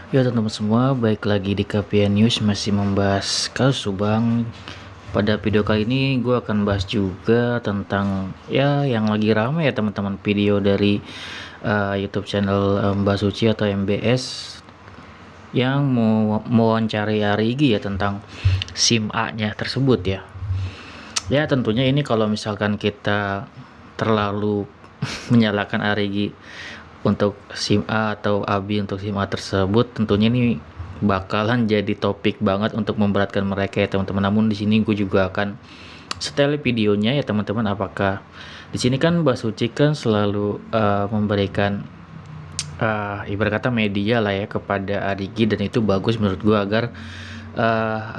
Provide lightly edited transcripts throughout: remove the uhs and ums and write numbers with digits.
Ya teman-teman semua, baik lagi di KPN News masih membahas kasus Subang. Pada video kali ini gue akan bahas juga tentang ya yang lagi ramai ya teman-teman, video dari YouTube channel Mbak Suci atau MBS yang mau mewawancari Arigi ya tentang SIM A-nya tersebut ya. Ya tentunya ini kalau misalkan kita terlalu menyalahkan Arigi untuk SIM A atau Abi untuk SIM A tersebut, tentunya ini bakalan jadi topik banget untuk memberatkan mereka ya teman-teman. Namun di sini gue juga akan setel videonya ya teman-teman. Apakah di sini kan Mbak Suci kan selalu memberikan ibarat kata media lah ya kepada Arigi, dan itu bagus menurut gue agar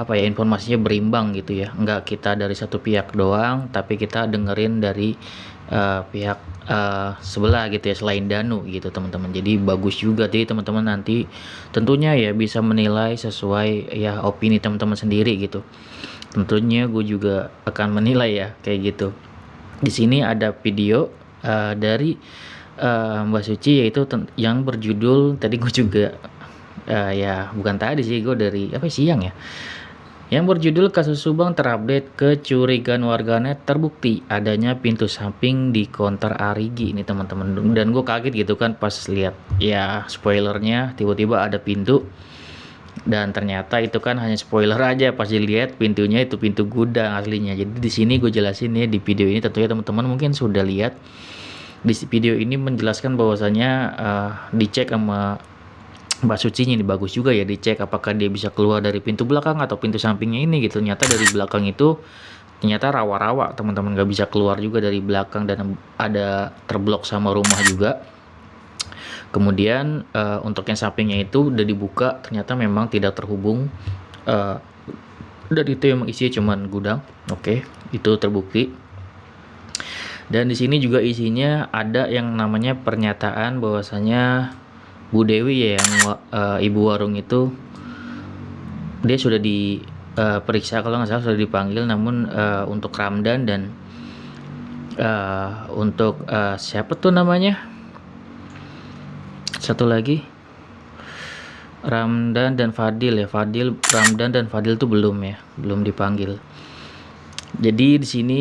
informasinya berimbang gitu ya, nggak kita dari satu pihak doang tapi kita dengerin dari pihak sebelah gitu ya, selain Danu gitu teman-teman. Jadi bagus juga, jadi teman-teman nanti tentunya ya bisa menilai sesuai ya opini teman-teman sendiri gitu. Tentunya gue juga akan menilai ya kayak gitu. Di sini ada video dari Mbak Suci, yaitu yang berjudul, tadi gue juga ya bukan tadi sih, gue dari siang ya, yang berjudul kasus Subang terupdate, kecurigaan warganet terbukti adanya pintu samping di konter Arigi ini teman-teman. Dan gue kaget gitu kan pas lihat ya spoilernya, tiba-tiba ada pintu, dan ternyata itu kan hanya spoiler aja. Pas dilihat pintunya itu pintu gudang aslinya. Jadi di sini gue jelasin ya di video ini, tentunya teman-teman mungkin sudah lihat di video ini menjelaskan bahwasanya dicek sama Mbak Suci ini bagus juga ya, dicek apakah dia bisa keluar dari pintu belakang atau pintu sampingnya ini gitu. Ternyata dari belakang itu ternyata rawa-rawa teman-teman, nggak bisa keluar juga dari belakang, dan ada terblok sama rumah juga. Kemudian untuk yang sampingnya itu udah dibuka, ternyata memang tidak terhubung, dan itu emang isinya cuman gudang. Oke, itu terbukti. Dan di sini juga isinya ada yang namanya pernyataan bahwasanya Bu Dewi ya, yang ibu warung itu, dia sudah diperiksa kalau nggak salah, sudah dipanggil. Namun untuk Ramdan dan untuk siapa tuh namanya, satu lagi, Ramdan dan Fadil ya, Ramdan dan Fadil tuh belum dipanggil. Jadi di sini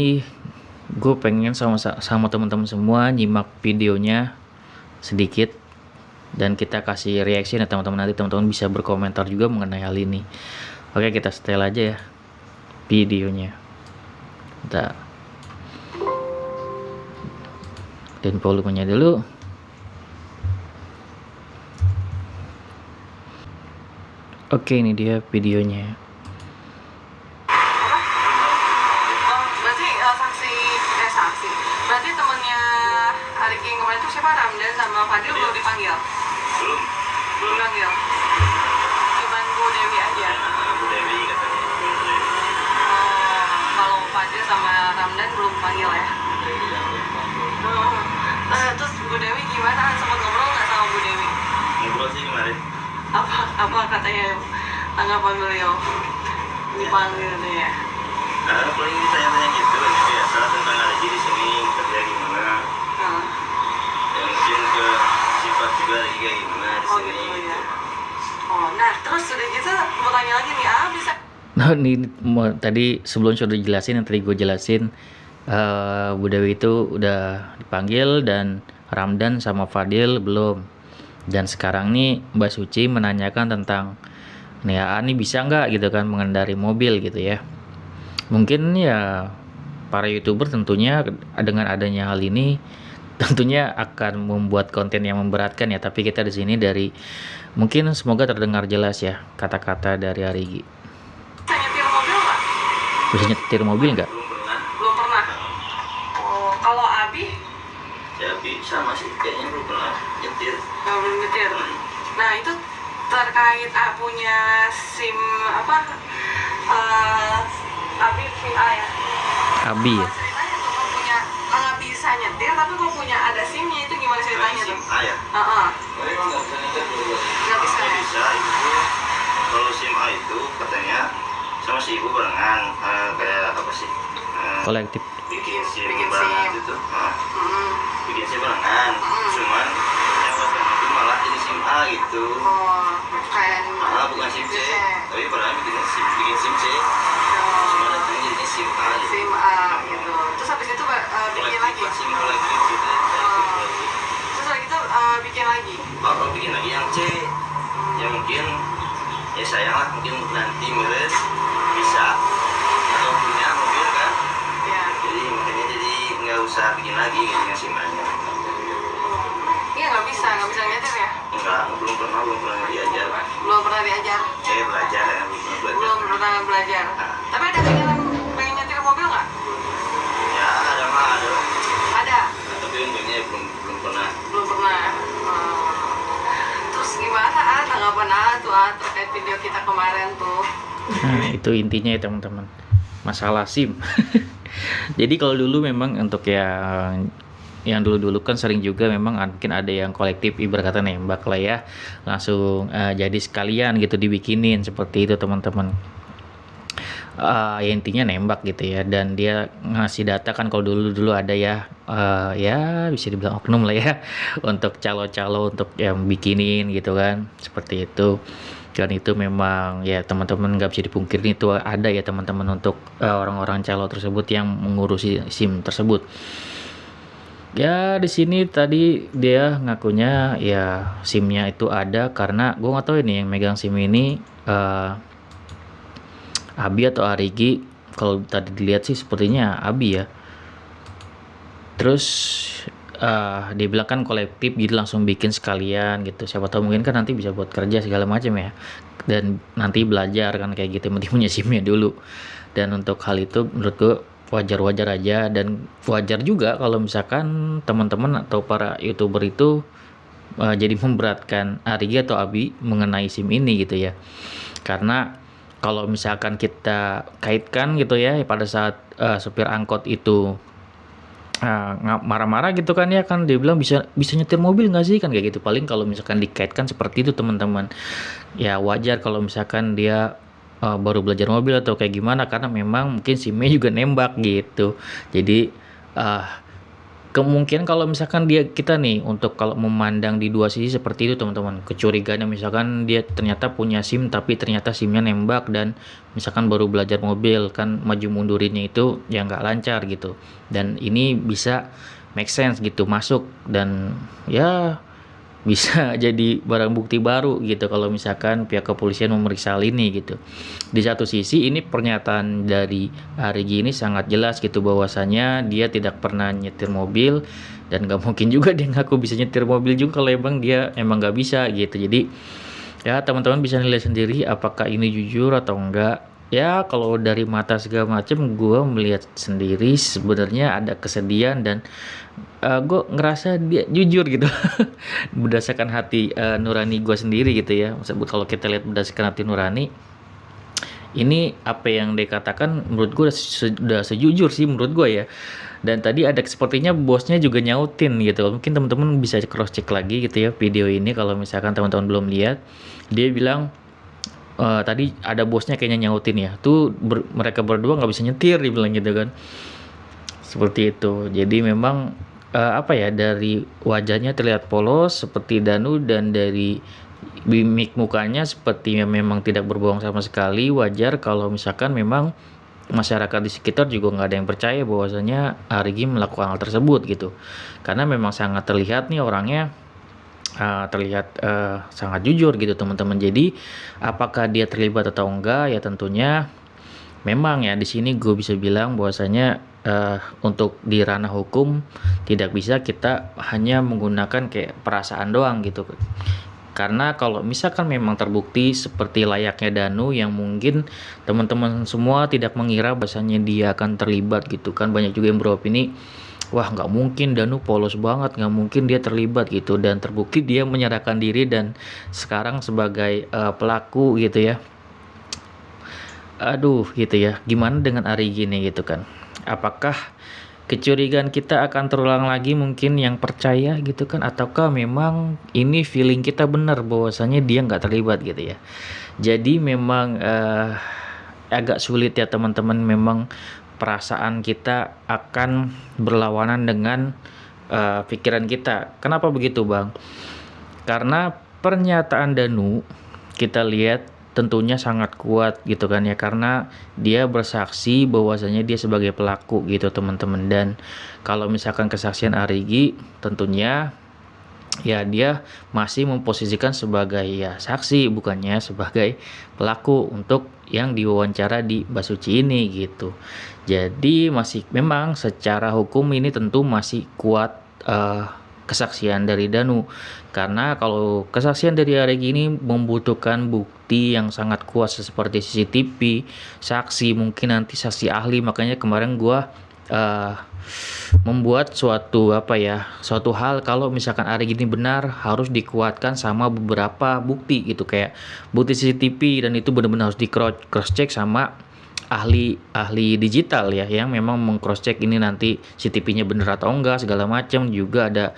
gue pengen sama teman-teman semua nyimak videonya sedikit, dan kita kasih reaksi. Nah teman-teman, nanti teman-teman bisa berkomentar juga mengenai hal ini. Oke, kita setel aja ya videonya. Bentar, dan volumenya dulu. Oke, ini dia videonya. Berarti temennya Arigi yang kemarin itu siapa? Ramdan sama Fadil belum dipanggil? Belum panggil. Cuman Bu Dewi aja. Bu Dewi katanya. Kalau Fadil sama Ramdan belum panggil ya? Terus Bu Dewi gimana? Sempat ngobrol nggak sama Bu Dewi? Ngobrol sih kemarin. Apa katanya tanggapan beliau dipanggil tuh ya? Paling ditanya-tanya gitu, biasa tentang Arigi di sini kerja gimana. Ya mungkin ke sifat juga Arigi kayak gimana di sini. Gitu ya. Nah terus udah gitu mau tanya lagi nih, bisa? Nah ini tadi sebelum sudah dijelasin, yang tadi gue jelasin, Bu Dewi itu udah dipanggil dan Ramdan sama Fadil belum. Dan sekarang nih Mbak Suci menanyakan tentang nih Ani bisa nggak gitu kan mengendari mobil gitu ya. Mungkin ya para YouTuber tentunya dengan adanya hal ini tentunya akan membuat konten yang memberatkan ya, tapi kita di sini dari mungkin semoga terdengar jelas ya kata-kata dari Arigi. Bisa nyetir mobil nggak? Bisa nyetir mobil nggak? Belum pernah. Kalau Abi? Ya Abi sama sih, kayaknya belum pernah nyetir. Belum nyetir. Nah itu terkait punya SIM apa? Abi SIM A ya? Abi ya? Ceritanya tuh kok punya nggak bisa nyetir tapi kok punya ada SIM-nya, itu gimana ceritanya tuh? SIM A ya? Nggak bisa ya? Bisa itu. Kalau SIM A itu katanya sama si ibu barengan, kayak apa sih? Kolektif. Bikin SIM Bikin barengan SIM. gitu. Bikin SIM barengan. Cuman yang barengan itu malah jadi SIM SIM A gitu. Oh, bukan. Bukan SIM C. Tapi pernah bikin SIM C. Oh, Cuma datangnya jadinya SIM A gitu. SIM A gitu. Terus habis itu bikin lagi. SIM kolektif gitu. Terus lagi itu bikin lagi. Kalau bikin lagi yang C, ya mungkin ya sayang lah, mungkin nanti meren bisa atau punya mobil kan. Ya. Jadi makanya nggak usah bikin lagi gitu yang SIM A-nya. Iya nggak bisa nyetir ya? Enggak, belum pernah diajar. Belum pernah diajar. Belajar ya, Belum pernah belajar. Tapi ada keinginan pengen nyetir mobil nggak? Ya ada. Ada. Tapi untungnya belum pernah. Belum pernah. Terus gimana tanggapan tuh terkait video kita kemarin tuh? Nah, itu intinya ya teman-teman, masalah SIM. Jadi kalau dulu memang untuk yang dulu-dulu kan sering juga memang mungkin ada yang kolektif ibarat kata nembak lah ya, langsung jadi sekalian gitu dibikinin seperti itu teman-teman. Ya intinya nembak gitu ya, dan dia ngasih data kan kalau dulu ada ya, ya bisa dibilang oknum lah ya untuk calo-calo untuk yang bikinin gitu kan, seperti itu. Dan itu memang ya teman-teman nggak bisa dipungkiri itu ada ya teman-teman untuk orang-orang calo tersebut yang mengurusi SIM tersebut. Ya di sini tadi dia ngakunya ya SIM-nya itu ada karena gue nggak tahu ini yang megang SIM ini Abi atau Arigi. Kalau tadi dilihat sih sepertinya Abi ya. Terus dia bilang kan kolektif jadi langsung bikin sekalian gitu. Siapa tahu mungkin kan nanti bisa buat kerja segala macam ya. Dan nanti belajar kan kayak gitu, mending punya SIM-nya dulu. Dan untuk hal itu menurut gue wajar-wajar aja, dan wajar juga kalau misalkan teman-teman atau para YouTuber itu jadi memberatkan Arigi atau Abi mengenai SIM ini gitu ya. Karena kalau misalkan kita kaitkan gitu ya pada saat supir angkot itu marah-marah gitu kan ya, kan dia bilang bisa nyetir mobil nggak sih kan kayak gitu. Paling kalau misalkan dikaitkan seperti itu teman-teman, ya wajar kalau misalkan dia baru belajar mobil atau kayak gimana, karena memang mungkin SIM-nya juga nembak gitu. Jadi kemungkinan kalau misalkan kita nih untuk kalau memandang di dua sisi seperti itu teman-teman, kecurigaannya misalkan dia ternyata punya SIM tapi ternyata SIM-nya nembak, dan misalkan baru belajar mobil kan maju mundurinnya itu ya nggak lancar gitu, dan ini bisa make sense gitu masuk, dan ya bisa jadi barang bukti baru gitu kalau misalkan pihak kepolisian memeriksa hal ini gitu. Di satu sisi ini pernyataan dari Arigi ini sangat jelas gitu bahwasanya dia tidak pernah nyetir mobil, dan gak mungkin juga dia ngaku bisa nyetir mobil juga kalau emang dia nggak bisa gitu. Jadi ya teman-teman bisa nilai sendiri apakah ini jujur atau enggak. Ya kalau dari mata segala macam gue melihat sendiri sebenarnya ada kesedihan, dan gue ngerasa dia jujur gitu berdasarkan hati nurani gue sendiri gitu ya. Maksudnya kalau kita lihat berdasarkan hati nurani, ini apa yang dia katakan menurut gue sudah sejujur sih menurut gue ya. Dan tadi ada sepertinya bosnya juga nyautin gitu, mungkin teman-teman bisa cross check lagi gitu ya video ini kalau misalkan teman-teman belum lihat. Dia bilang tadi ada bosnya kayaknya nyautin ya, tuh mereka berdua nggak bisa nyetir, dibilang gitu kan, seperti itu. Jadi memang apa ya, dari wajahnya terlihat polos seperti Danu, dan dari mimik mukanya sepertinya memang tidak berbohong sama sekali. Wajar kalau misalkan memang masyarakat di sekitar juga nggak ada yang percaya bahwasanya Arigi melakukan hal tersebut gitu, karena memang sangat terlihat nih orangnya terlihat sangat jujur gitu teman-teman. Jadi apakah dia terlibat atau enggak, ya tentunya memang ya di sini gue bisa bilang bahwasanya untuk di ranah hukum tidak bisa kita hanya menggunakan kayak perasaan doang gitu. Karena kalau misalkan memang terbukti seperti layaknya Danu yang mungkin teman-teman semua tidak mengira bahwasanya dia akan terlibat gitu kan. Banyak juga yang beropini, wah nggak mungkin Danu polos banget, nggak mungkin dia terlibat gitu, dan terbukti dia menyerahkan diri dan sekarang sebagai pelaku gitu ya. Aduh gitu ya, gimana dengan Arigi nih gitu kan, apakah kecurigaan kita akan terulang lagi mungkin yang percaya gitu kan, ataukah memang ini feeling kita benar bahwasanya dia nggak terlibat gitu ya. Jadi memang agak sulit ya teman-teman, memang perasaan kita akan berlawanan dengan pikiran kita. Kenapa begitu Bang? Karena pernyataan Danu kita lihat tentunya sangat kuat gitu kan ya, karena dia bersaksi bahwasanya dia sebagai pelaku gitu teman-teman. Dan kalau misalkan kesaksian Arigi tentunya ya dia masih memposisikan sebagai ya saksi, bukannya sebagai pelaku untuk yang diwawancara di Basuci ini gitu. Jadi masih memang secara hukum ini tentu masih kuat kesaksian dari Danu, karena kalau kesaksian dari Arigi ini membutuhkan bukti yang sangat kuat seperti CCTV, saksi, mungkin nanti saksi ahli. Makanya kemarin gua membuat suatu hal, kalau misalkan Arigi ini benar harus dikuatkan sama beberapa bukti gitu, kayak bukti CCTV, dan itu benar-benar harus di cross check sama ahli digital ya, yang memang meng-cross check ini nanti CCTV-nya bener atau enggak segala macam. Juga ada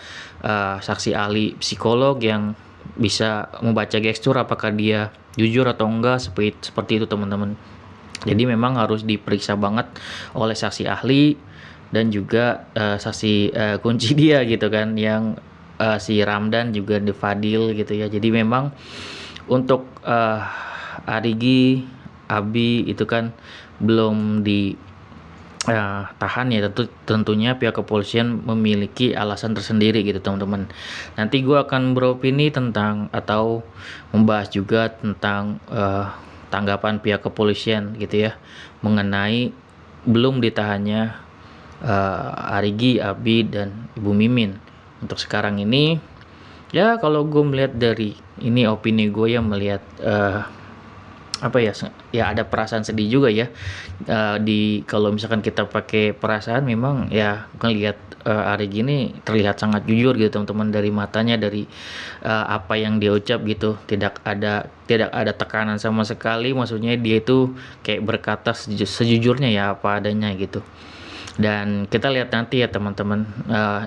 saksi ahli psikolog yang bisa membaca gestur apakah dia jujur atau enggak, seperti itu teman-teman. Jadi memang harus diperiksa banget oleh saksi ahli dan juga saksi kunci dia gitu kan, yang si Ramdan juga di Fadil gitu ya. Jadi memang untuk Arigi, Abi itu kan belum ditahan ya, tentunya pihak kepolisian memiliki alasan tersendiri gitu teman-teman. Nanti gue akan beropini tentang atau membahas juga tentang tanggapan pihak kepolisian gitu ya mengenai belum ditahannya Arigi, Abi, dan Ibu Mimin. Untuk sekarang ini ya kalau gue melihat dari ini, opini gue yang melihat ada perasaan sedih juga ya. Kalau misalkan kita pakai perasaan, memang ya ngelihat Arigi ini terlihat sangat jujur gitu teman-teman, dari matanya, dari apa yang dia ucap gitu, tidak ada tekanan sama sekali. Maksudnya dia itu kayak berkata sejujurnya ya, apa adanya gitu. Dan kita lihat nanti ya teman-teman,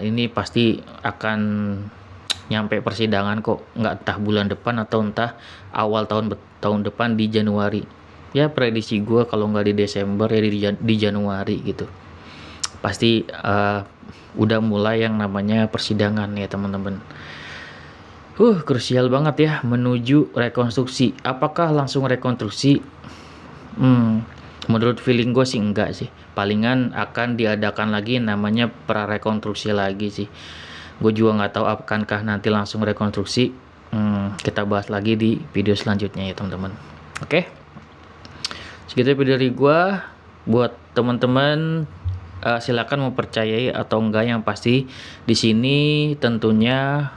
ini pasti akan nyampe persidangan kok, nggak entah bulan depan atau entah awal tahun depan di Januari ya. Prediksi gue kalau nggak di Desember ya di Januari gitu, pasti udah mulai yang namanya persidangan ya teman-teman. Krusial banget ya menuju rekonstruksi. Apakah langsung rekonstruksi? Menurut feeling gue sih enggak sih, palingan akan diadakan lagi namanya prarekonstruksi lagi sih. Gue juga nggak tahu akankah nanti langsung rekonstruksi. Kita bahas lagi di video selanjutnya ya teman-teman. Oke, segitu video dari gue. Buat teman-teman silakan mempercayai atau enggak, yang pasti di sini tentunya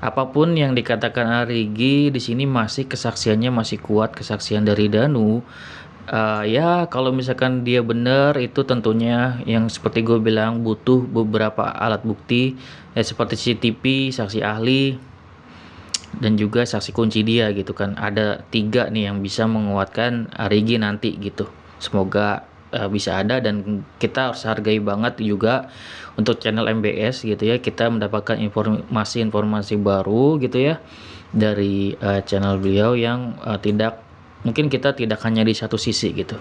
apapun yang dikatakan Arigi di sini masih kesaksiannya masih kuat, kesaksian dari Danu. Ya kalau misalkan dia benar, itu tentunya yang seperti gue bilang butuh beberapa alat bukti ya, seperti CCTV, saksi ahli, dan juga saksi kunci dia gitu kan. Ada 3 nih yang bisa menguatkan Arigi nanti gitu. Semoga bisa ada, dan kita harus hargai banget juga untuk channel MBS gitu ya, kita mendapatkan informasi baru gitu ya dari channel beliau yang mungkin kita tidak hanya di satu sisi gitu.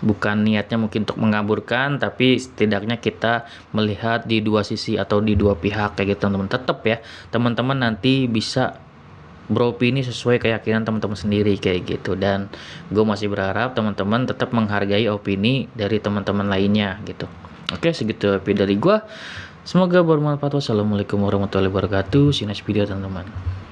Bukan niatnya mungkin untuk mengaburkan, tapi setidaknya kita melihat di 2 sisi atau di 2 pihak kayak gitu teman-teman. Tetap ya teman-teman nanti bisa beropini sesuai keyakinan teman-teman sendiri kayak gitu, dan gue masih berharap teman-teman tetap menghargai opini dari teman-teman lainnya gitu. Oke, segitu video dari gue, semoga bermanfaat. Wassalamualaikum warahmatullahi wabarakatuh. See you next video teman-teman.